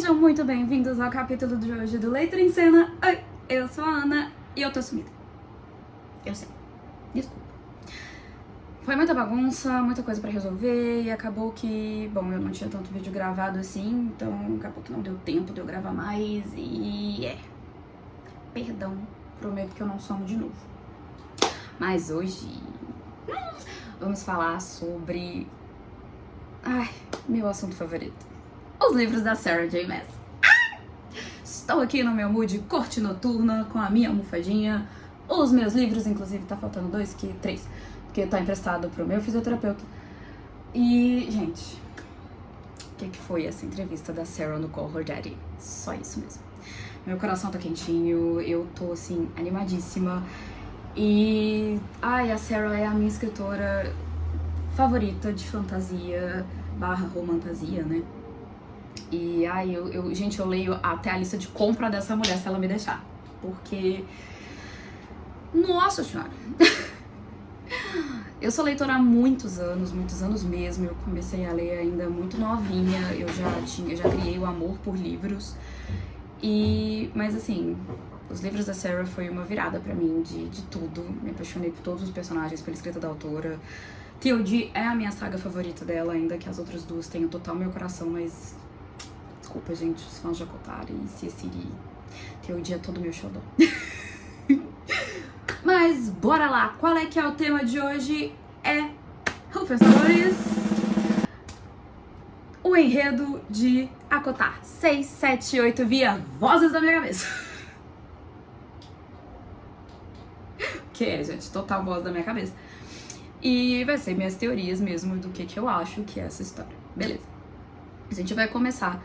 Sejam muito bem-vindos ao capítulo de hoje do Leitura em Cena. Oi, eu sou a Ana e eu tô sumida. Eu sei, desculpa. Foi muita bagunça, muita coisa pra resolver e acabou que, bom, eu não tinha tanto vídeo gravado assim, então acabou que não deu tempo de eu gravar mais e perdão, prometo que eu não somo de novo. Mas hoje vamos falar sobre, meu assunto favorito. Os livros da Sarah J. Maas. Estou aqui no meu mood corte noturna, com a minha almofadinha. Os meus livros, inclusive, tá faltando três, porque tá emprestado pro meu fisioterapeuta. E, gente, o que foi essa entrevista da Sarah no Call Her Daddy? Só isso mesmo. Meu coração tá quentinho, eu tô, assim, animadíssima. E, a Sarah é a minha escritora favorita de fantasia / romantasia, né? E gente, eu leio até a lista de compra dessa mulher se ela me deixar. Porque, nossa senhora. Eu sou leitora há muitos anos mesmo. Eu comecei a ler ainda muito novinha. Eu já criei o amor por livros. Mas assim, os livros da Sarah foi uma virada pra mim de tudo. Me apaixonei por todos os personagens, pela escrita da autora. T.O.D. é a minha saga favorita dela, ainda que as outras duas tenham total meu coração, mas desculpa, gente, os fãs de Akotari e Cecily. T.O.D. é todo meu xodó. Mas bora lá, qual é que é o tema de hoje? É Rufem os tambores. O enredo de Akotar 678 via Vozes da Minha Cabeça. Que é, gente, total voz da minha cabeça. E vai ser minhas teorias mesmo do que eu acho que é essa história. Beleza. A gente vai começar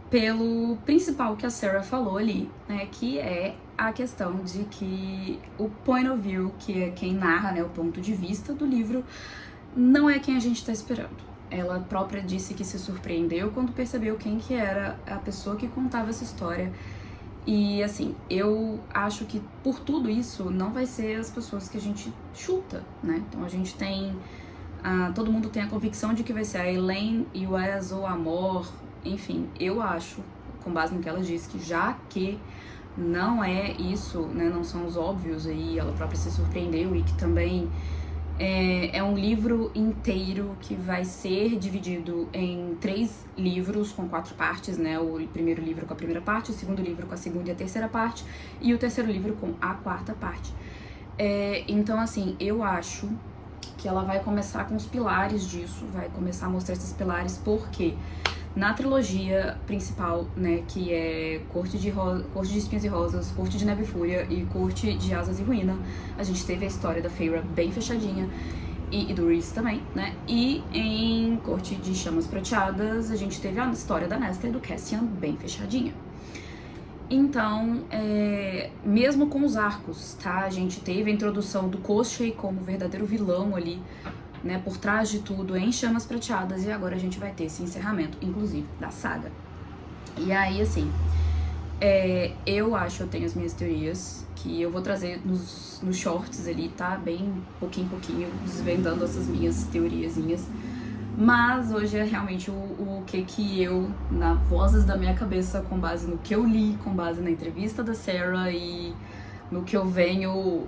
pelo principal que a Sarah falou ali, né? Que é a questão de que o point of view, que é quem narra, né, o ponto de vista do livro, não é quem a gente tá esperando. Ela própria disse que se surpreendeu quando percebeu quem que era a pessoa que contava essa história. E assim, eu acho que por tudo isso não vai ser as pessoas que a gente chuta, né? Então a gente tem, todo mundo tem a convicção de que vai ser a Elaine e o Wes ou a Amor, enfim, eu acho, com base no que ela disse, que já que não é isso, né, não são os óbvios aí, ela própria se surpreendeu e que também é um livro inteiro que vai ser dividido em 3 livros com 4 partes, né? O primeiro livro com a primeira parte, o segundo livro com a segunda e a terceira parte, e o terceiro livro com a quarta parte. Então, assim, eu acho que ela vai começar com os pilares disso, vai começar a mostrar esses pilares, porque na trilogia principal, né, que é Corte de Espinhos e Rosas, Corte de Neve e Fúria e Corte de Asas e Ruína, a gente teve a história da Feyre bem fechadinha, e do Rhys também, né, e em Corte de Chamas Prateadas a gente teve a história da Nesta e do Cassian bem fechadinha. Então, mesmo com os arcos, tá, a gente teve a introdução do Koschei como verdadeiro vilão ali, né, por trás de tudo, em Chamas Prateadas, e agora a gente vai ter esse encerramento, inclusive, da saga. E aí, assim, eu tenho as minhas teorias, que eu vou trazer nos shorts ali, tá? Bem pouquinho, desvendando essas minhas teoriazinhas. Mas hoje é realmente o que eu, na Vozes da Minha Cabeça, com base no que eu li, com base na entrevista da Sarah e no que eu venho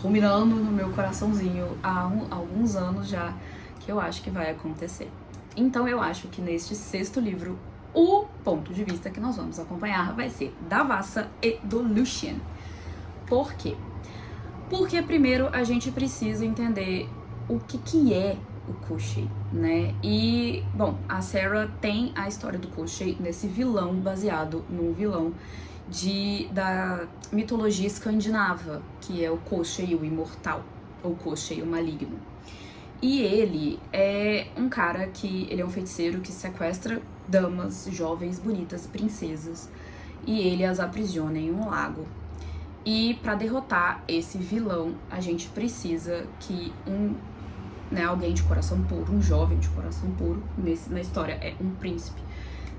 ruminando no meu coraçãozinho há alguns anos já, que eu acho que vai acontecer. Então eu acho que neste 6º livro, o ponto de vista que nós vamos acompanhar vai ser da Vassa e do Lucien. Por quê? Porque primeiro a gente precisa entender o que é o Koschei, né? E, bom, a Sarah tem a história do Koschei nesse vilão, baseado num vilão da mitologia escandinava, que é o Koschei, o imortal, ou Koschei, o maligno. E ele é um cara ele é um feiticeiro que sequestra damas jovens, bonitas, princesas, e ele as aprisiona em um lago. E para derrotar esse vilão, a gente precisa que alguém de coração puro, um jovem de coração puro, na história é um príncipe,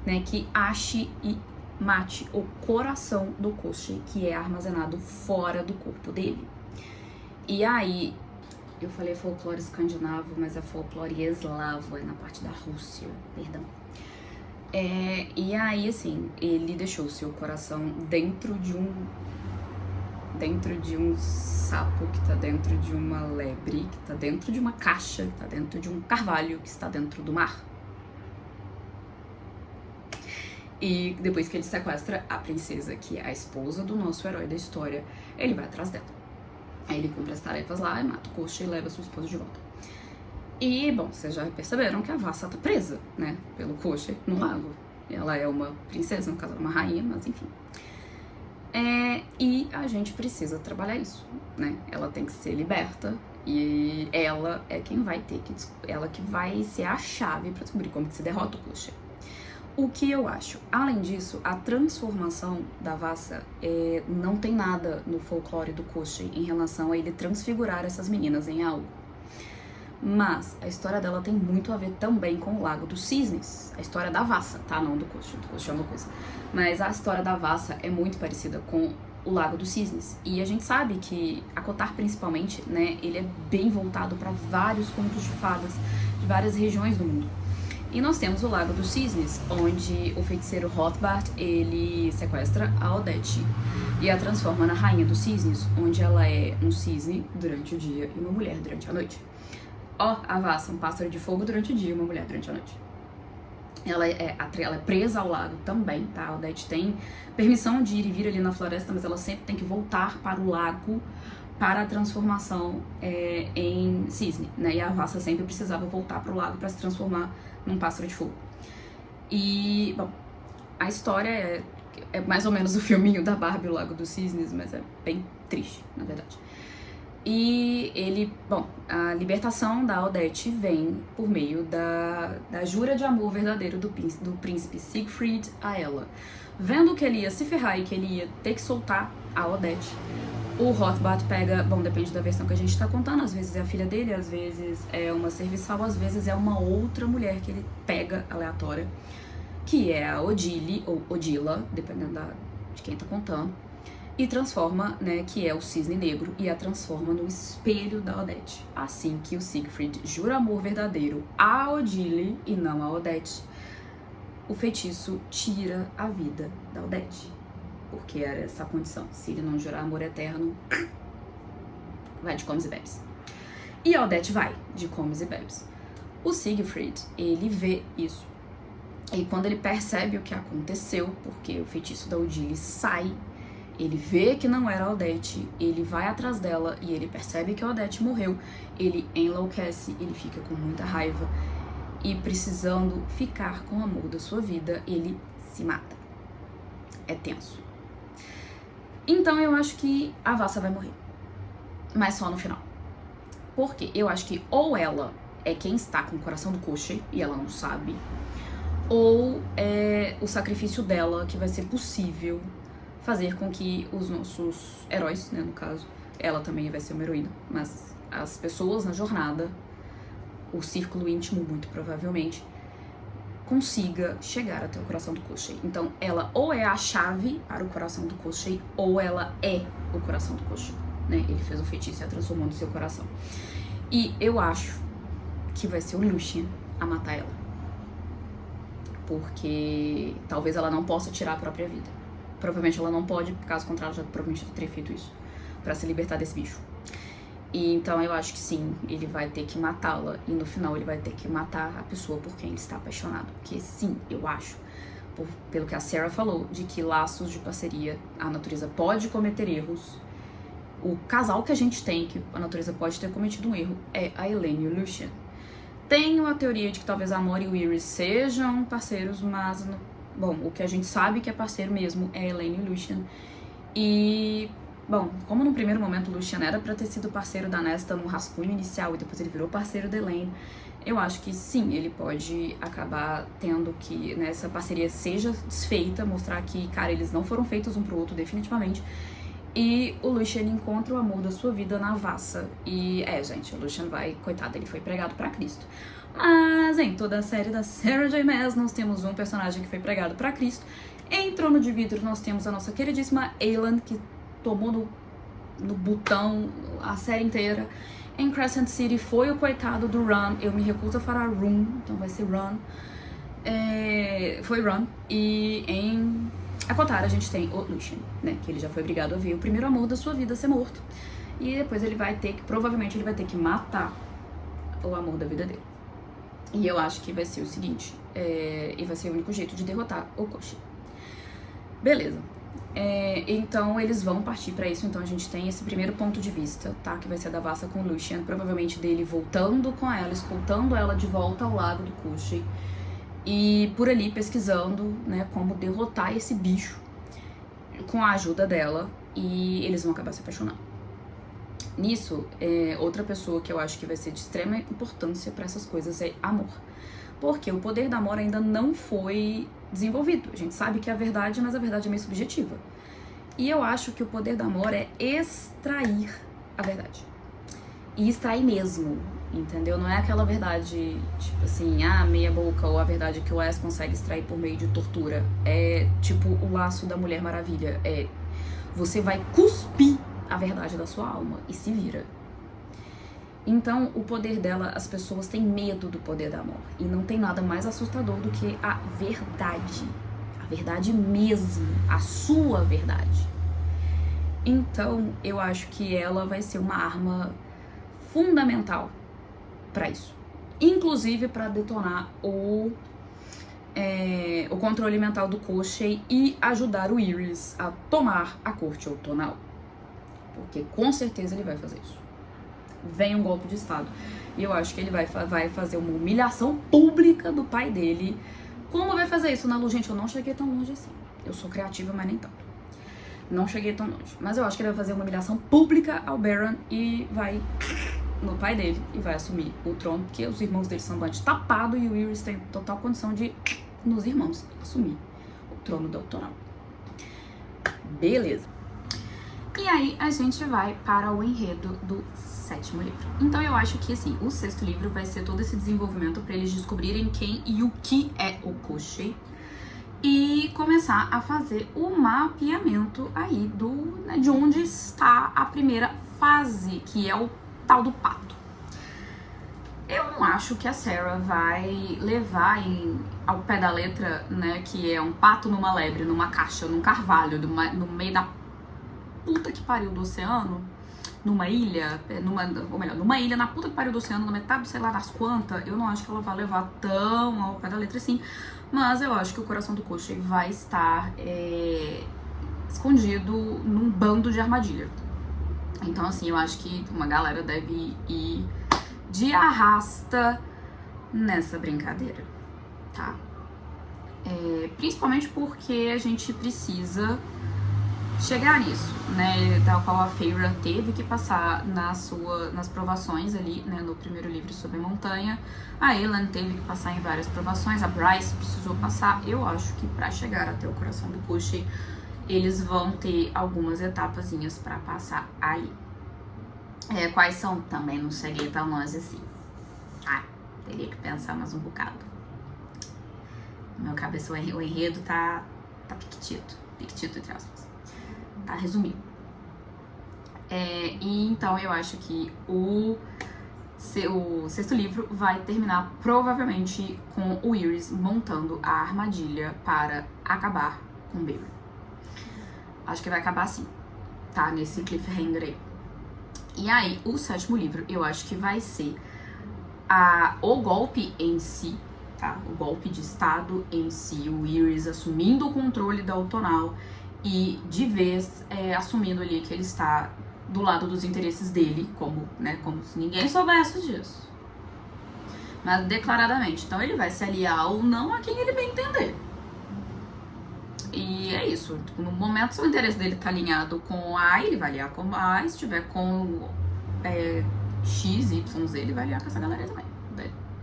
né, que ache e mate o coração do Koschei, que é armazenado fora do corpo dele. E aí, eu falei folclore escandinavo, mas é folclore eslavo, é na parte da Rússia, perdão. E aí, assim, ele deixou seu coração dentro de um sapo, que tá dentro de uma lebre, que tá dentro de uma caixa, que tá dentro de um carvalho, que está dentro do mar. E depois que ele sequestra a princesa, que é a esposa do nosso herói da história, ele vai atrás dela. Aí ele cumpre as tarefas lá, e mata o Koschei e leva sua esposa de volta. E, bom, vocês já perceberam que a Vassa tá presa, né, pelo Koschei no lago. Ela é uma princesa, no caso, uma rainha, mas enfim. E a gente precisa trabalhar isso, né? Ela tem que ser liberta e ela é quem vai ter que... Ela que vai ser a chave pra descobrir como que se derrota o Koschei. O que eu acho? Além disso, a transformação da Vassa não tem nada no folclore do Koschei em relação a ele transfigurar essas meninas em algo. Mas a história dela tem muito a ver também com o Lago dos Cisnes. A história da Vassa, tá? Não do Koschei, do Koschei é uma coisa. Mas a história da Vassa é muito parecida com o Lago dos Cisnes. E a gente sabe que a Kotar, principalmente, né, ele é bem voltado para vários contos de fadas de várias regiões do mundo. E nós temos o Lago dos Cisnes, onde o feiticeiro Hrothgar, ele sequestra a Odette e a transforma na Rainha dos Cisnes, onde ela é um cisne durante o dia e uma mulher durante a noite. A Vassa, um pássaro de fogo durante o dia e uma mulher durante a noite. Ela é presa ao lago também, tá? A Odette tem permissão de ir e vir ali na floresta, mas ela sempre tem que voltar para o lago para a transformação em cisne, né? E a Vassa sempre precisava voltar para o lago para se transformar num pássaro de fogo. E, bom, a história é mais ou menos o filminho da Barbie, o Lago dos Cisnes, mas é bem triste, na verdade. E a libertação da Odette vem por meio da jura de amor verdadeiro do príncipe Siegfried a ela. Vendo que ele ia se ferrar e que ele ia ter que soltar a Odette, o Hrothgar pega, depende da versão que a gente tá contando, às vezes é a filha dele, às vezes é uma serviçal, às vezes é uma outra mulher que ele pega aleatória, que é a Odile, ou Odila, dependendo de quem tá contando, e transforma, né, que é o cisne negro, e a transforma no espelho da Odette. Assim que o Siegfried jura amor verdadeiro a Odile e não a Odette, o feitiço tira a vida da Odette. Porque era essa a condição. Se ele não jurar amor eterno, vai de comes e bebes. E a Odette vai de comes e bebes. O Siegfried, ele vê isso. E quando ele percebe o que aconteceu, porque o feitiço da Odile sai, ele vê que não era a Odette, ele vai atrás dela e ele percebe que a Odette morreu. Ele enlouquece, ele fica com muita raiva e precisando ficar com o amor da sua vida, ele se mata. É tenso. Então eu acho que a Vassa vai morrer. Mas só no final. Porque eu acho que ou ela é quem está com o coração do Koschei e ela não sabe, ou é o sacrifício dela que vai ser possível fazer com que os nossos heróis, né, no caso, ela também vai ser uma heroína, mas as pessoas na jornada, o círculo íntimo muito provavelmente, consiga chegar até o coração do Koschei. Então ela ou é a chave para o coração do Koschei, ou ela é o coração do Koschei, né? Ele fez o feitiço e a transformou no seu coração. E eu acho que vai ser o Lucien a matar ela. Porque talvez ela não possa tirar a própria vida. Provavelmente ela não pode, caso contrário, já provavelmente teria feito isso pra se libertar desse bicho. E então eu acho que sim, ele vai ter que matá-la e no final ele vai ter que matar a pessoa por quem ele está apaixonado. Porque sim, eu acho, pelo que a Sarah falou, de que laços de parceria, a natureza pode cometer erros. O casal que a gente tem, que a natureza pode ter cometido um erro, é a Elaine e o Lucien. Tenho a teoria de que talvez a Mori e o Iris sejam parceiros, mas, o que a gente sabe que é parceiro mesmo é a Elaine e o Lucien. E, como no primeiro momento o Lucien era pra ter sido parceiro da Nesta no rascunho inicial e depois ele virou parceiro da Elaine, eu acho que sim, ele pode acabar tendo que, né, essa parceria seja desfeita, mostrar que, cara, eles não foram feitos um pro outro definitivamente. E o Lucien encontra o amor da sua vida na Vassa. E gente, o Lucien coitado, ele foi pregado pra Cristo. Mas em toda a série da Sarah J. Maas, nós temos um personagem que foi pregado pra Cristo. Em Trono de Vidro, nós temos a nossa queridíssima Aelin, que tomou no botão a série inteira. Em Crescent City foi o coitado do Ron. Eu me recuso a falar Room, então vai ser Ron. foi Ron. E em Akotara a gente tem o Lucien, né? Que ele já foi obrigado a ver o primeiro amor da sua vida ser morto. E depois ele vai ter que, provavelmente ele vai ter que matar o amor da vida dele. E eu acho que vai ser o seguinte, e vai ser o único jeito de derrotar o Koshi. Beleza. Então eles vão partir pra isso, então a gente tem esse primeiro ponto de vista, tá? Que vai ser da Vassa com o Lucien, provavelmente dele voltando com ela, escoltando ela de volta ao lago do Koshi. E por ali pesquisando, né, como derrotar esse bicho com a ajuda dela, e eles vão acabar se apaixonando. Nisso, outra pessoa que eu acho que vai ser de extrema importância pra essas coisas é amor. Porque o poder do amor ainda não foi desenvolvido. A gente sabe que é a verdade, mas a verdade é meio subjetiva. E eu acho que o poder do amor é extrair a verdade. E extrair mesmo, entendeu? Não é aquela verdade, tipo assim, meia boca, ou a verdade que o Wes consegue extrair por meio de tortura. É tipo o laço da Mulher Maravilha. Você vai cuspir a verdade da sua alma e se vira. Então, o poder dela, as pessoas têm medo do poder do amor. E não tem nada mais assustador do que a verdade. A verdade mesmo. A sua verdade. Então, eu acho que ela vai ser uma arma fundamental pra isso. Inclusive pra detonar o controle mental do Koshei e ajudar o Iris a tomar a corte outonal. Porque com certeza ele vai fazer isso. Vem um golpe de estado. E eu acho que ele vai fazer uma humilhação pública do pai dele. Como vai fazer isso, Nalu? Gente, eu não cheguei tão longe assim. Eu sou criativa, mas nem tanto. Não cheguei tão longe. Mas eu acho que ele vai fazer uma humilhação pública ao Baron e vai no pai dele e vai assumir o trono, porque os irmãos dele são bastante tapados e o Iris tem total condição de, nos irmãos, assumir o trono do Outonal. Beleza. E aí a gente vai para o enredo do 7º livro. Então eu acho que assim, o 6º livro vai ser todo esse desenvolvimento para eles descobrirem quem e o que é o Koshei e começar a fazer o mapeamento aí de onde está a primeira fase, que é o tal do pato. Eu não acho que a Sarah vai levar ao pé da letra, né, que é um pato numa lebre, numa caixa, num carvalho, no meio da puta que pariu do oceano, numa ilha, numa ilha na puta que pariu do oceano, na metade, sei lá das quantas. Eu não acho que ela vai levar tão ao pé da letra assim, mas eu acho que o coração do Koshei vai estar escondido num bando de armadilha. Então assim, eu acho que uma galera deve ir de arrasta nessa brincadeira, tá? Principalmente porque a gente precisa chegar nisso, né, tal qual a Feyre teve que passar nas provações ali, né, no primeiro livro sobre a montanha, a Aelin teve que passar em várias provações, a Bryce precisou passar. Eu acho que pra chegar até o coração do Koshei, eles vão ter algumas etapazinhas pra passar ali. Quais são? Também não cheguei tão longe assim. Teria que pensar mais um bocado. No meu cabeça o enredo tá piquitito entre aspas. Tá resumido. E então eu acho que o 6º livro vai terminar provavelmente com o Iris montando a armadilha para acabar com o Baron. Acho que vai acabar assim, tá? Nesse cliffhanger aí. E aí, o 7º livro eu acho que vai ser o golpe em si, tá? O golpe de estado em si, o Iris assumindo o controle da Outonal e de vez assumindo ali que ele está do lado dos interesses dele, como se ninguém soubesse disso, mas declaradamente. Então ele vai se aliar ou não a quem ele bem entender. E é isso. No momento, se o interesse dele tá alinhado com A, ele vai aliar com A. Se tiver com X, Y, Z, ele vai aliar com essa galera também.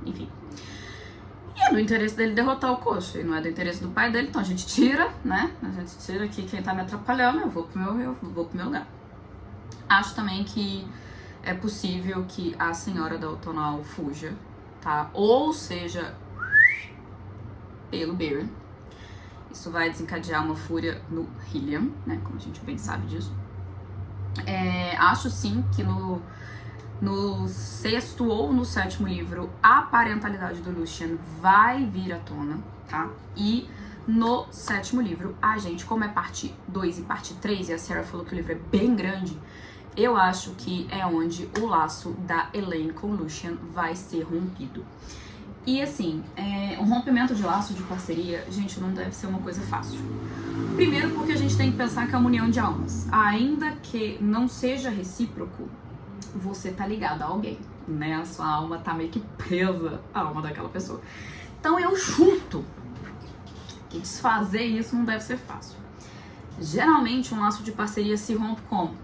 Enfim. E é do interesse dele derrotar o Koshei, não é do interesse do pai dele, então a gente tira, né? A gente tira aqui quem tá me atrapalhando, eu vou pro meu lugar. Acho também que é possível que a senhora da Outonal fuja, tá? Ou seja, pelo Baron. Isso vai desencadear uma fúria no Hilliam, né? Como a gente bem sabe disso. Acho sim que no 6º ou no 7º livro, a parentalidade do Lucien vai vir à tona, tá? E no 7º livro, a gente, como é parte 2 e parte 3, e a Sarah falou que o livro é bem grande, eu acho que é onde o laço da Elaine com o Lucien vai ser rompido. E assim, um rompimento de laço de parceria, gente, não deve ser uma coisa fácil. Primeiro porque a gente tem que pensar que é uma união de almas. Ainda que não seja recíproco, você tá ligado a alguém, né? A sua alma tá meio que presa à alma daquela pessoa. Então eu chuto que desfazer isso não deve ser fácil. Geralmente um laço de parceria se rompe como?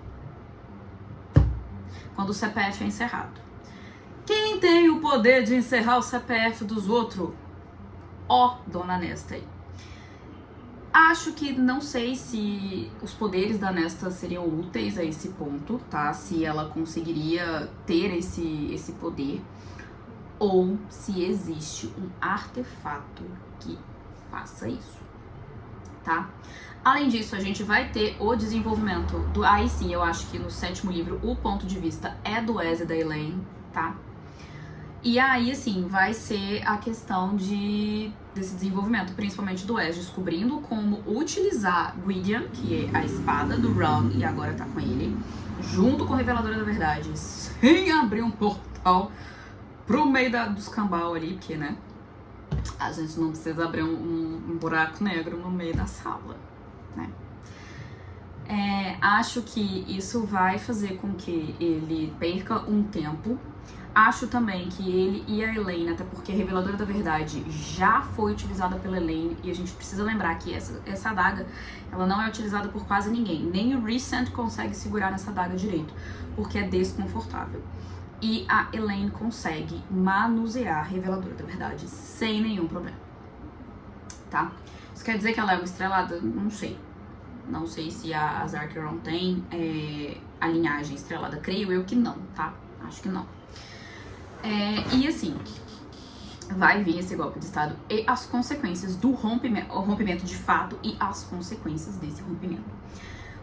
Quando o CPF é encerrado. Quem tem o poder de encerrar o CPF dos outros? Ó, dona Nesta aí. Acho que não sei se os poderes da Nesta seriam úteis a esse ponto, tá? Se ela conseguiria ter esse poder. Ou se existe um artefato que faça isso, tá? Além disso, a gente vai ter o desenvolvimento do... Aí sim, eu acho que no 7º livro o ponto de vista é do Wes e da Elaine, tá? E aí, assim, vai ser a questão desse desenvolvimento, principalmente do Wes, descobrindo como utilizar Gwydion, que é a espada do Ron, e agora tá com ele, junto com a Reveladora da Verdade, sem abrir um portal pro meio dos cambal ali, porque, né, a gente não precisa abrir um buraco negro no meio da sala, né. Acho que isso vai fazer com que ele perca um tempo. Acho também que ele e a Elaine, até porque a Reveladora da Verdade já foi utilizada pela Elaine, e a gente precisa lembrar que essa adaga, ela não é utilizada por quase ninguém. Nem o Rhysand consegue segurar essa adaga direito, porque é desconfortável. E a Elaine consegue manusear a Reveladora da Verdade sem nenhum problema, tá? Isso quer dizer que ela é uma estrelada? Não sei. Não sei se a Azarkeron tem a linhagem estrelada. Creio eu que não, tá? Acho que não. E assim, vai vir esse golpe de estado e as consequências do rompimento de fato e as consequências desse rompimento.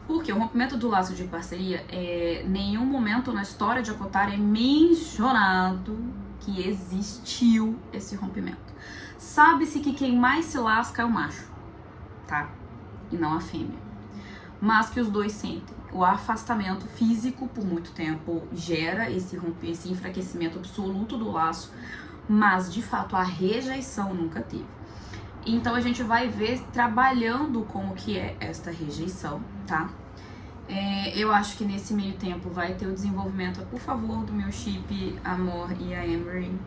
Porque o rompimento do laço de parceria, nenhum momento na história de Akotar é mencionado que existiu esse rompimento. Sabe-se que quem mais se lasca é o macho, tá? E não a fêmea. Mas que os dois sentem. O afastamento físico por muito tempo gera esse enfraquecimento absoluto do laço, mas de fato a rejeição nunca teve. Então a gente vai ver trabalhando como que é esta rejeição, tá? Eu acho que nesse meio tempo vai ter o desenvolvimento, por favor, do meu chip Amor e a Emery.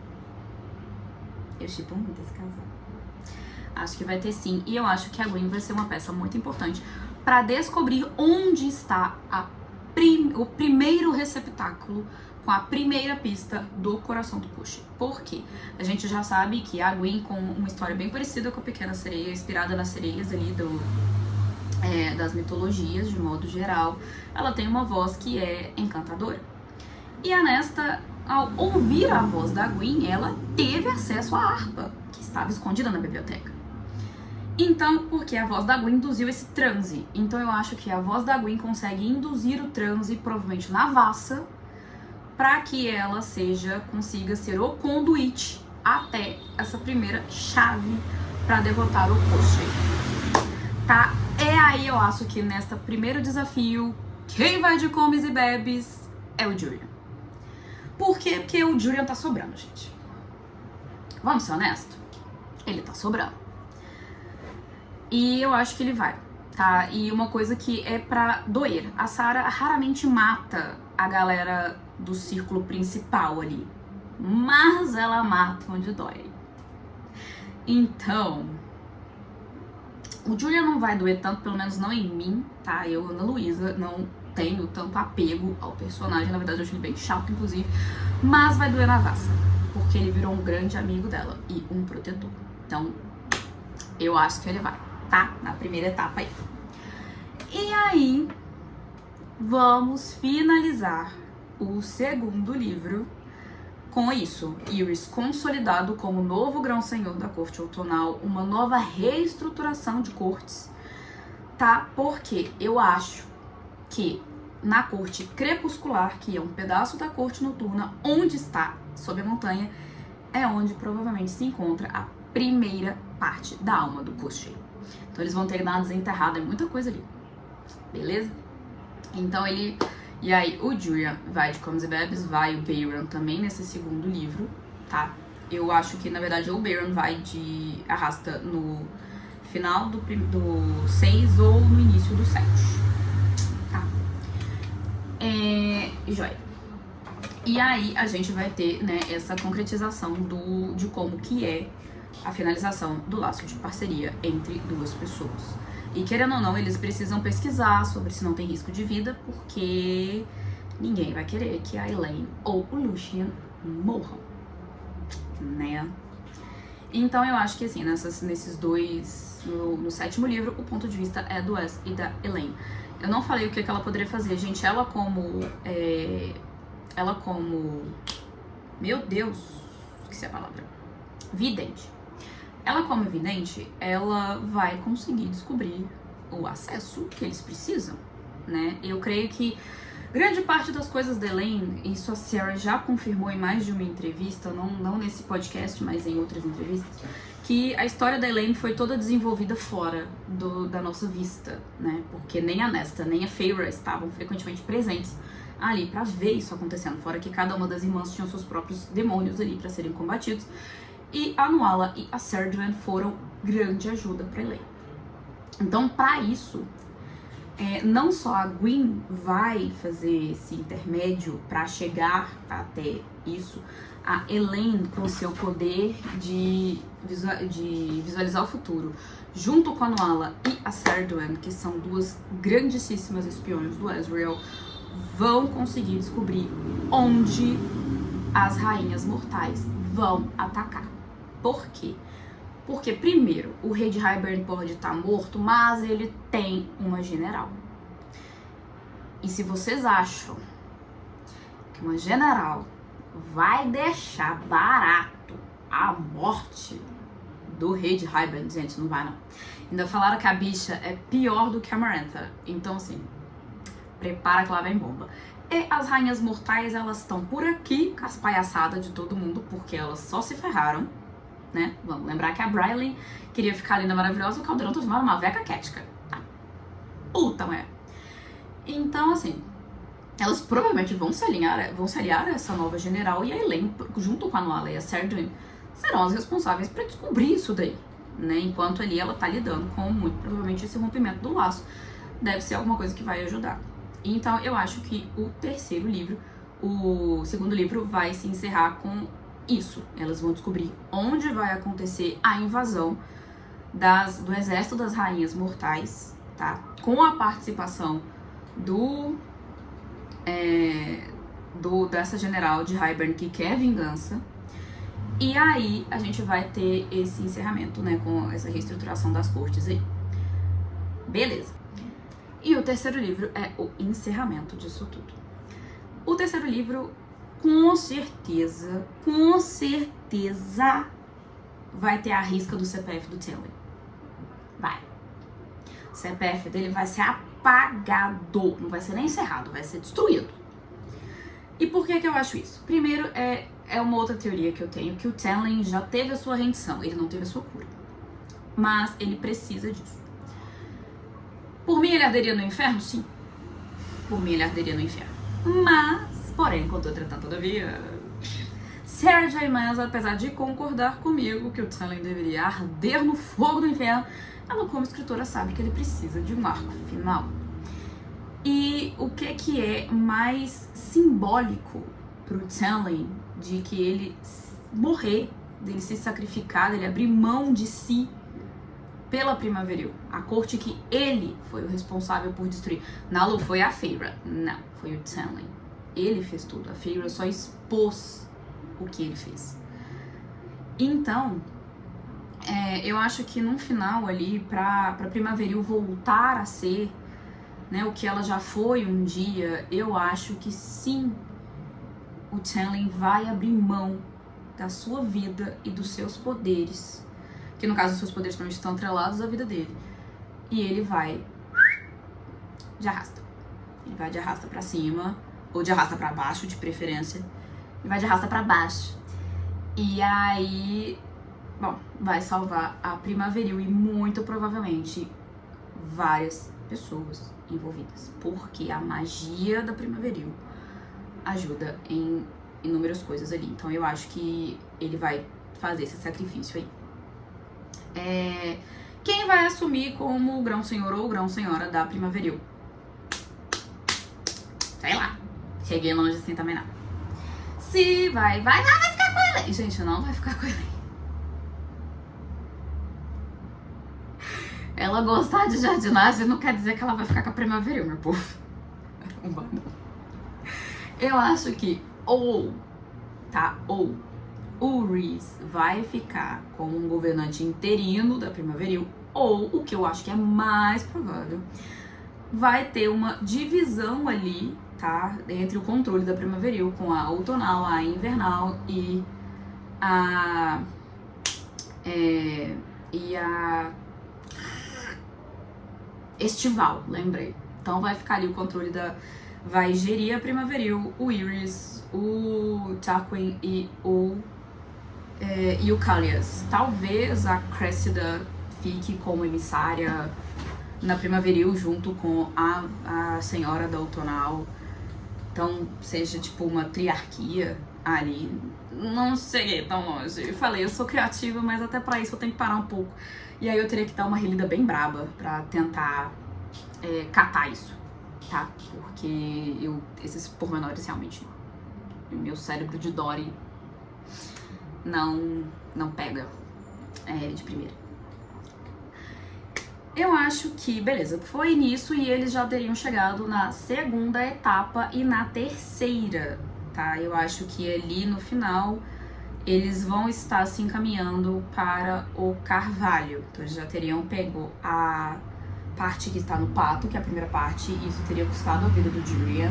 Eu shippo muito esse casal. Acho que vai ter sim. E eu acho que a Gwen vai ser uma peça muito importante para descobrir onde está o primeiro receptáculo com a primeira pista do Coração do Kush. Por quê? A gente já sabe que a Gwen, com uma história bem parecida com a Pequena Sereia, inspirada nas sereias ali das mitologias, de modo geral, ela tem uma voz que é encantadora. E a Nesta, ao ouvir a voz da Gwen, ela teve acesso à harpa, que estava escondida na biblioteca. Então, porque a voz da Gwen induziu esse transe. Então eu acho que a voz da Gwen consegue induzir o transe, provavelmente na Vassa, para que ela consiga ser o conduíte até essa primeira chave para derrotar o Koschei. Tá? Aí eu acho que nesta primeiro desafio, quem vai de comes e bebes é o Julian. Por quê? Porque o Julian tá sobrando, gente. Vamos ser honestos? Ele tá sobrando. E eu acho que ele vai, tá? E uma coisa que é pra doer. A Sarah raramente mata a galera do círculo principal ali. Mas ela mata onde dói. Então, o Julian não vai doer tanto, pelo menos não em mim, tá? Eu, Ana Luísa, não tenho tanto apego ao personagem. Na verdade, eu acho ele bem chato, inclusive. Mas vai doer na Vassa, porque ele virou um grande amigo dela e um protetor. Então, eu acho que ele vai, tá? Na primeira etapa aí. E aí, vamos finalizar o segundo livro com isso. Yrys consolidado como novo grão-senhor da corte outonal, uma nova reestruturação de cortes, tá? Porque eu acho que na corte crepuscular, que é um pedaço da corte noturna, onde está, sob a montanha, é onde provavelmente se encontra a primeira parte da alma do Cushai. Então eles vão ter que dar uma desenterrada, é muita coisa ali, beleza? Então ele... E aí o Julian vai de Comes e Bebes, vai o Beiran também nesse segundo livro, tá? Eu acho que, na verdade, o Beiran vai de arrasta no final do 6 ou no início do 7, tá? Joia. E aí a gente vai ter, né, essa concretização de como que é a finalização do laço de parceria entre duas pessoas. E querendo ou não, eles precisam pesquisar sobre se não tem risco de vida, porque ninguém vai querer que a Elaine ou o Lucien morram, né? Então eu acho que assim, nesses dois, no 7º livro, o ponto de vista é do Wes e da Elaine. Eu não falei o que ela poderia fazer, gente. Ela como... Meu Deus, esqueci a palavra. Vidente. Ela como vidente, ela vai conseguir descobrir o acesso que eles precisam, né? Eu creio que grande parte das coisas da Elaine, isso a Sarah já confirmou em mais de uma entrevista, não nesse podcast, mas em outras entrevistas, que a história da Elaine foi toda desenvolvida fora da nossa vista, né? Porque nem a Nesta, nem a Feyre estavam frequentemente presentes ali pra ver isso acontecendo, fora que cada uma das irmãs tinham seus próprios demônios ali pra serem combatidos. E a Nuala e a Serduan foram grande ajuda pra Elaine. Então, pra isso, não só a Gwyn vai fazer esse intermédio pra chegar até isso, a Elaine, com seu poder de visualizar o futuro, junto com a Nuala e a Serduan, que são duas grandíssimas espiões do Ezreal, vão conseguir descobrir onde as rainhas mortais vão atacar. Por quê? Porque, primeiro, o rei de Hybern pode estar morto, mas ele tem uma general. E se vocês acham que uma general vai deixar barato a morte do rei de Hybern, gente, não vai não. Ainda falaram que a bicha é pior do que a Marantha. Então, assim, prepara que lá vem bomba. E as rainhas mortais, elas estão por aqui com as palhaçadas de todo mundo, porque elas só se ferraram, né? Vamos lembrar que a Briley queria ficar linda, maravilhosa, e o Caldeirão transformava uma veca kética, tá? Puta, mulher. Então, assim, elas provavelmente vão se aliar a essa nova general, e a Elaine, junto com a Nuala e a Serduin, serão as responsáveis pra descobrir isso daí, né? Enquanto ali ela tá lidando com, muito provavelmente, esse rompimento do laço. Deve ser alguma coisa que vai ajudar. Então, eu acho que o segundo livro vai se encerrar com isso. Elas vão descobrir onde vai acontecer a invasão do exército das rainhas mortais, tá? Com a participação dessa general de Hybern que quer vingança. E aí, a gente vai ter esse encerramento, né? Com essa reestruturação das cortes aí. Beleza. E o terceiro livro é o encerramento disso tudo. O terceiro livro, com certeza, vai ter a risca do CPF do Tenley. Vai. O CPF dele vai ser apagado. Não vai ser nem encerrado, vai ser destruído. E por que eu acho isso? Primeiro, é uma outra teoria que eu tenho, que o Tenley já teve a sua rendição, ele não teve a sua cura. Mas ele precisa disso. Por mim, ele arderia no inferno? Sim. Por mim, ele arderia no inferno. Mas, porém, contudo, entretanto, todavia, Sarah J. Maas, apesar de concordar comigo que o Tenley deveria arder no fogo do inferno, ela, como escritora, sabe que ele precisa de um arco final. E o que é mais simbólico pro Tenley de que ele morrer, dele se sacrificar, dele abrir mão de si pela Primaveril, a corte que ele foi o responsável por destruir. Não foi a Feyre, não, foi o Tenley. Ele fez tudo, a Feyre só expôs o que ele fez. Então, eu acho que no final ali, pra Primaveril voltar a ser, né, o que ela já foi um dia, eu acho que sim, o Tenley vai abrir mão da sua vida e dos seus poderes, que no caso os seus poderes provavelmente estão atrelados à vida dele, e ele vai de arrasta. Ele vai de arrasta pra cima, ou de arrasta pra baixo, de preferência. Ele vai de arrasta pra baixo. E aí, bom, vai salvar a Primaveril e muito provavelmente várias pessoas envolvidas. Porque a magia da Primaveril ajuda em inúmeras coisas ali. Então eu acho que ele vai fazer esse sacrifício aí. Quem vai assumir como o grão-senhor ou grão-senhora da Primaveril? Sei lá. Cheguei longe assim também não. Se vai ficar com ele. Gente, não vai ficar com ele. Ela gostar de jardinagem não quer dizer que ela vai ficar com a Primaveril, meu povo. Eu acho que ou o Rhys vai ficar como um governante interino da Primaveril, ou, o que eu acho que é mais provável, vai ter uma divisão ali, tá? Entre o controle da Primaveril com a outonal, a invernal e a estival, lembrei. Então vai ficar ali o controle vai gerir a Primaveril, o Iris, o Tarquin e o Callias. Talvez a Cressida fique como emissária na Primaveril junto com a senhora da outonal. Então seja tipo uma triarquia ali. Não cheguei tão longe. Eu falei, eu sou criativa, mas até pra isso eu tenho que parar um pouco. E aí eu teria que dar uma relida bem braba pra tentar catar isso, tá? Porque esses pormenores realmente, meu cérebro de Dory não pega de primeira. Eu acho que, beleza, foi nisso e eles já teriam chegado na segunda etapa e na terceira, tá? Eu acho que ali no final eles vão estar se encaminhando para o Carvalho. Então eles já teriam pego a parte que está no pato, que é a primeira parte, e isso teria custado a vida do Julian.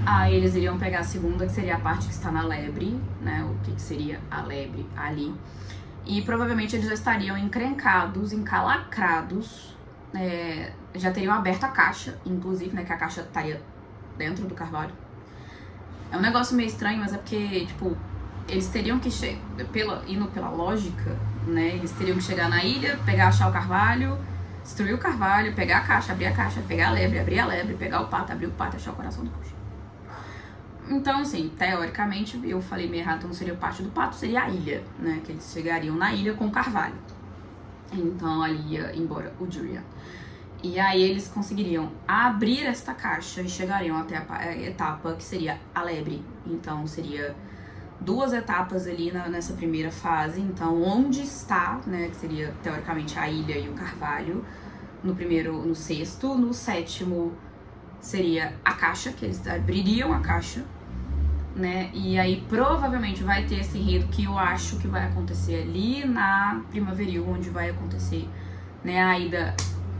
Aí eles iriam pegar a segunda, que seria a parte que está na lebre, né? O que seria a lebre ali. E provavelmente eles já estariam encrencados, encalacrados, já teriam aberto a caixa, inclusive, né? Que a caixa estaria dentro do Carvalho. É um negócio meio estranho, mas é porque, tipo, eles teriam que indo pela lógica, né? Eles teriam que chegar na ilha, achar o Carvalho, destruir o Carvalho, pegar a caixa, abrir a caixa, pegar a lebre, abrir a lebre, pegar o pato, abrir o pato, achar o coração do coxo. Então, assim, teoricamente, eu falei meio errado, então não seria parte do pato, seria a ilha, né? Que eles chegariam na ilha com o Carvalho. Então, ali ia embora o Julian. E aí eles conseguiriam abrir esta caixa e chegariam até a etapa que seria a lebre. Então, seria 2 etapas ali nessa primeira fase. Então, onde está, né, que seria teoricamente a ilha e o Carvalho, no sexto. No sétimo seria a caixa, que eles abririam a caixa, né, e aí provavelmente vai ter esse enredo que eu acho que vai acontecer ali na Primaveril, onde vai acontecer, né, a ida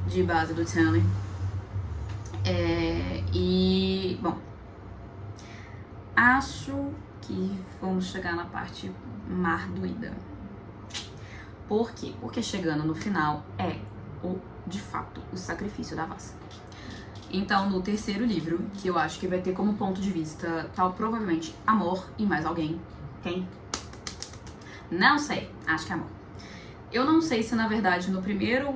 de base do Stanley. E, bom, acho que vamos chegar na parte mardoída. Por quê? Porque chegando no final de fato, o sacrifício da Vassa. Então, no terceiro livro, que eu acho que vai ter como ponto de vista provavelmente Amor e mais alguém. Quem? Não sei, acho que é Amor. Eu não sei se, na verdade, no primeiro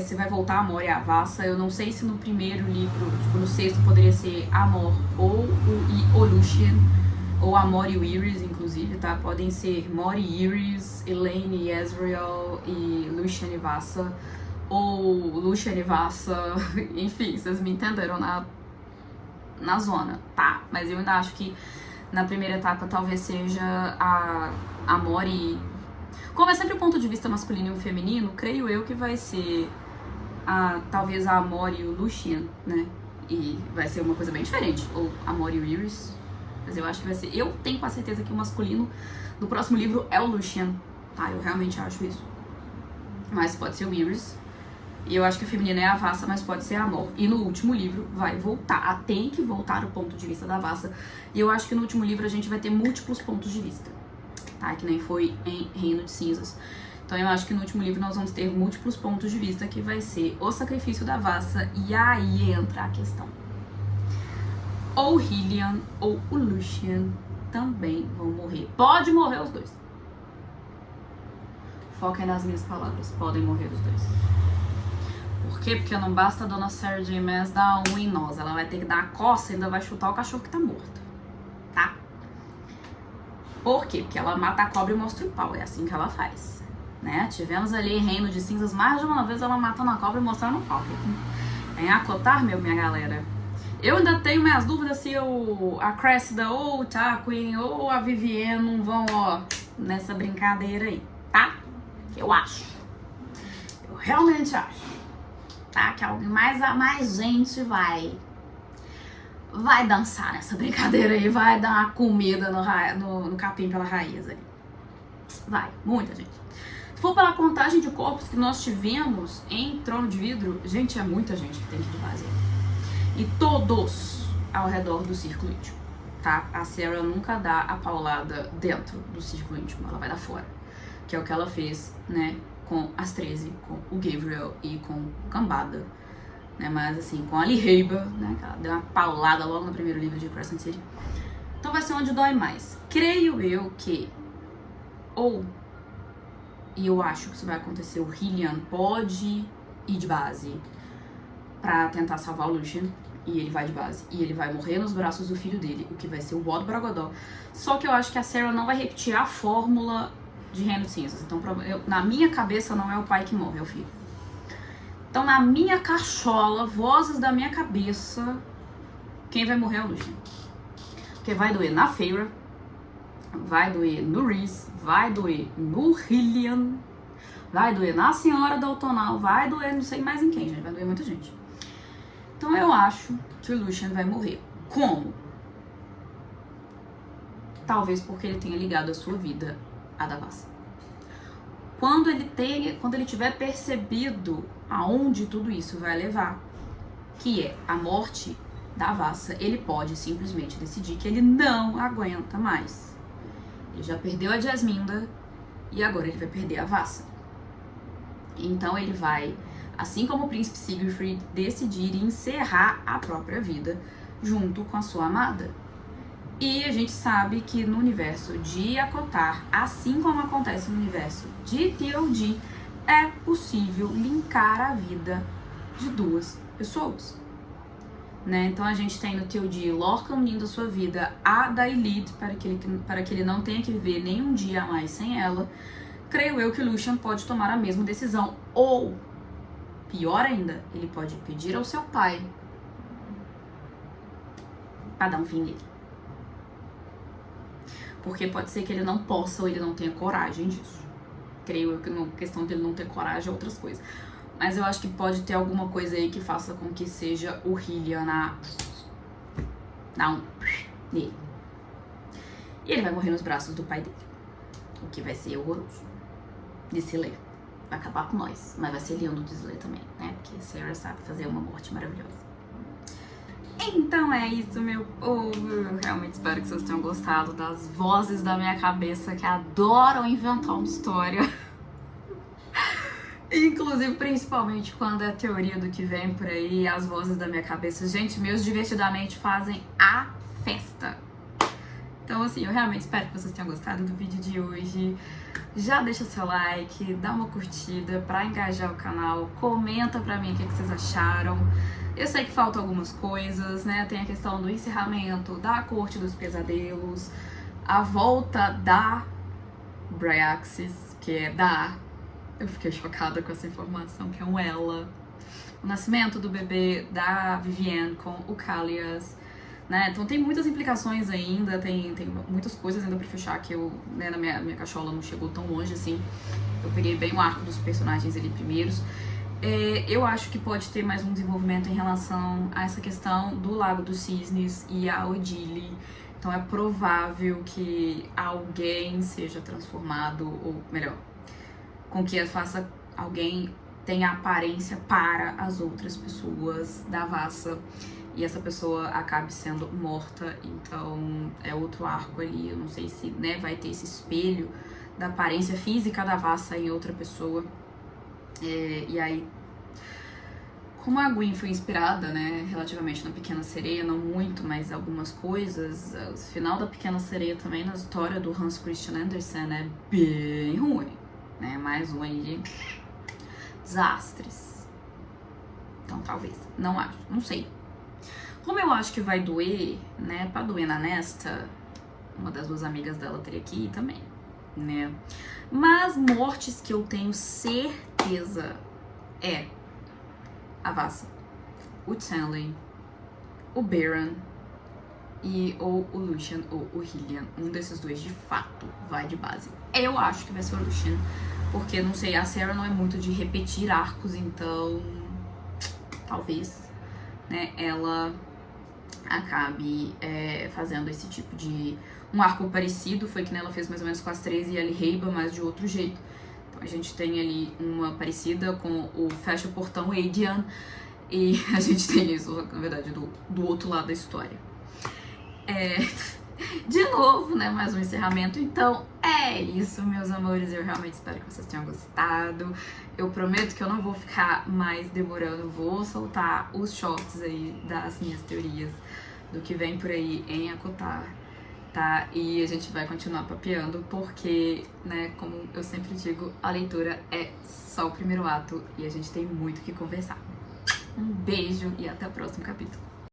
se vai voltar Amor e a Vassa. Eu não sei se no primeiro livro, tipo, no sexto, poderia ser Amor ou o Lucien, ou Amor e o Iris, inclusive, tá? Podem ser Mor e Iris, Elaine e Ezreal e Lucien e Vassa, ou Lucien e Vassa, enfim, vocês me entenderam na zona, tá? Mas eu ainda acho que na primeira etapa talvez seja a Mori. Como é sempre o ponto de vista masculino e o feminino, creio eu que vai ser talvez a Mori e o Lucien, né? E vai ser uma coisa bem diferente, ou a Mori e o Iris. Mas eu acho que vai ser. Eu tenho com a certeza que o masculino do próximo livro é o Lucien, tá? Eu realmente acho isso. Mas pode ser o Iris. E eu acho que a feminina é a Vassa, mas pode ser a Amor. E no último livro vai voltar. Tem que voltar o ponto de vista da Vassa. E eu acho que no último livro a gente vai ter múltiplos pontos de vista, tá? Que nem foi em Reino de Cinzas. Então eu acho que no último livro nós vamos ter múltiplos pontos de vista, que vai ser o sacrifício da Vassa. E aí entra a questão. ou o Hylian ou o Lucien também vão morrer. Pode morrer os dois. Foquem nas minhas palavras. Podem morrer os dois. Por quê? Porque não basta a dona Sarah J. Maas dar um em nós. Ela vai ter que dar a coça e ainda vai chutar o cachorro que tá morto. Tá? Por quê? Porque ela mata a cobra e mostra o pau. É assim que ela faz. Né? Tivemos ali em Reino de Cinzas mais de uma vez ela matando a cobra e mostrando o pau. Em acotar, minha galera. Eu ainda tenho minhas dúvidas se a Cressida ou o Tarquin ou a Vivienne não vão, ó, nessa brincadeira aí, tá? Eu acho. Eu realmente acho. Tá? Que alguém mais gente vai dançar nessa brincadeira aí, vai dar uma comida no capim pela raiz ali. Vai, muita gente. Se for pela contagem de corpos que nós tivemos em Trono de Vidro, gente, é muita gente que tem que ir de base. E todos ao redor do círculo íntimo, tá? A Sarah nunca dá a paulada dentro do círculo íntimo, ela vai dar fora. Que é o que ela fez, né, com as 13, com o Gabriel e com o Gambada. Né, mas assim, com a Lyraeba, né, que ela deu uma paulada logo no primeiro livro de Crescent City. Então vai ser onde dói mais. Creio eu que, e eu acho que isso vai acontecer, o Hylian pode ir de base pra tentar salvar o Lucien, e ele vai de base, e ele vai morrer nos braços do filho dele, o que vai ser o Bod Bragodó. Só que eu acho que a Sarah não vai repetir a fórmula de Reino de Cinzas. Então, na minha cabeça, não é o pai que morre, é o filho. Então, na minha cachola, vozes da minha cabeça, quem vai morrer é o Lucien. Porque vai doer na Feyre, vai doer no Rhys, vai doer no Hylian, vai doer na Senhora Daltonal, vai doer não sei mais em quem, gente, vai doer muita gente. Então eu acho que o Lucien vai morrer. Como? Talvez porque ele tenha ligado a sua vida à da Vassa. Quando ele tiver percebido aonde tudo isso vai levar, que é a morte da Vassa, ele pode simplesmente decidir que ele não aguenta mais. Ele já perdeu a Jasminda e agora ele vai perder a Vassa. Então ele vai, assim como o príncipe Siegfried, decidir encerrar a própria vida junto com a sua amada. E a gente sabe que no universo de ACOTAR, assim como acontece no universo de TLD, é possível linkar a vida de duas pessoas. Né? Então a gente tem no TLD Lorcan unindo a sua vida a da Elite para que ele não tenha que viver nenhum dia a mais sem ela. Creio eu que o Lucien pode tomar a mesma decisão. Ou, pior ainda, ele pode pedir ao seu pai para dar um fim nele. Porque pode ser que ele não possa ou ele não tenha coragem disso. Creio eu que a questão dele não ter coragem é outras coisas. Mas eu acho que pode ter alguma coisa aí que faça com que seja o Hylian nele. E ele vai morrer nos braços do pai dele. O que vai ser horroroso de se ler. Vai acabar com nós. Mas vai ser lindo de se ler também, né? Porque a Sarah sabe fazer uma morte maravilhosa. Então é isso, meu povo. Eu realmente espero que vocês tenham gostado das vozes da minha cabeça que adoram inventar uma história. Inclusive, principalmente quando é a teoria do que vem por aí, as vozes da minha cabeça. Gente, meus divertidamente fazem a festa. Então, assim, eu realmente espero que vocês tenham gostado do vídeo de hoje. Já deixa seu like, dá uma curtida pra engajar o canal, comenta pra mim o que vocês acharam. Eu sei que faltam algumas coisas, né? Tem a questão do encerramento da Corte dos Pesadelos, a volta da Bryaxis, que é da... Eu fiquei chocada com essa informação, que é um ela. O nascimento do bebê da Vivienne com o Callias, né? Então tem muitas implicações ainda, tem muitas coisas ainda pra fechar que eu, né, na minha cachola não chegou tão longe assim. Eu peguei bem o arco dos personagens ali primeiros. Eu acho que pode ter mais um desenvolvimento em relação a essa questão do Lago dos Cisnes e a Odile. Então é provável que alguém seja transformado, ou melhor, com que faça alguém tenha aparência para as outras pessoas da Vassa e essa pessoa acabe sendo morta. Então é outro arco ali, eu não sei se, né, vai ter esse espelho da aparência física da Vassa em outra pessoa. E aí, Como a Gwen foi inspirada, né, relativamente na Pequena Sereia, não muito, mas algumas coisas, o final da Pequena Sereia também na história do Hans Christian Andersen é bem ruim, né, mais um aí de desastres. Então talvez, não acho, não sei. Como eu acho que vai doer, né, pra doer na Nesta, uma das duas amigas dela teria que ir também, né. Mas mortes que eu tenho certeza é a Vassa, o Stanley, o Baron e ou o Lucien ou o Hillian. Um desses dois de fato vai de base. Eu acho que vai ser o Lucien, porque não sei, a Sarah não é muito de repetir arcos, então talvez, né, ela acabe fazendo esse tipo de um arco parecido. Foi que ela fez mais ou menos com as 13 e a Reiba, mas de outro jeito. Então a gente tem ali uma parecida com o Fecha o Portão Adian, e a gente tem isso, na verdade, do outro lado da história. De novo, né, mais um encerramento. Então é isso, meus amores, eu realmente espero que vocês tenham gostado. Eu prometo que eu não vou ficar mais demorando, vou soltar os shorts aí das minhas teorias do que vem por aí em ACOTAR, tá? E a gente vai continuar papeando porque, né, como eu sempre digo, a leitura é só o primeiro ato e a gente tem muito o que conversar. Um beijo e até o próximo capítulo.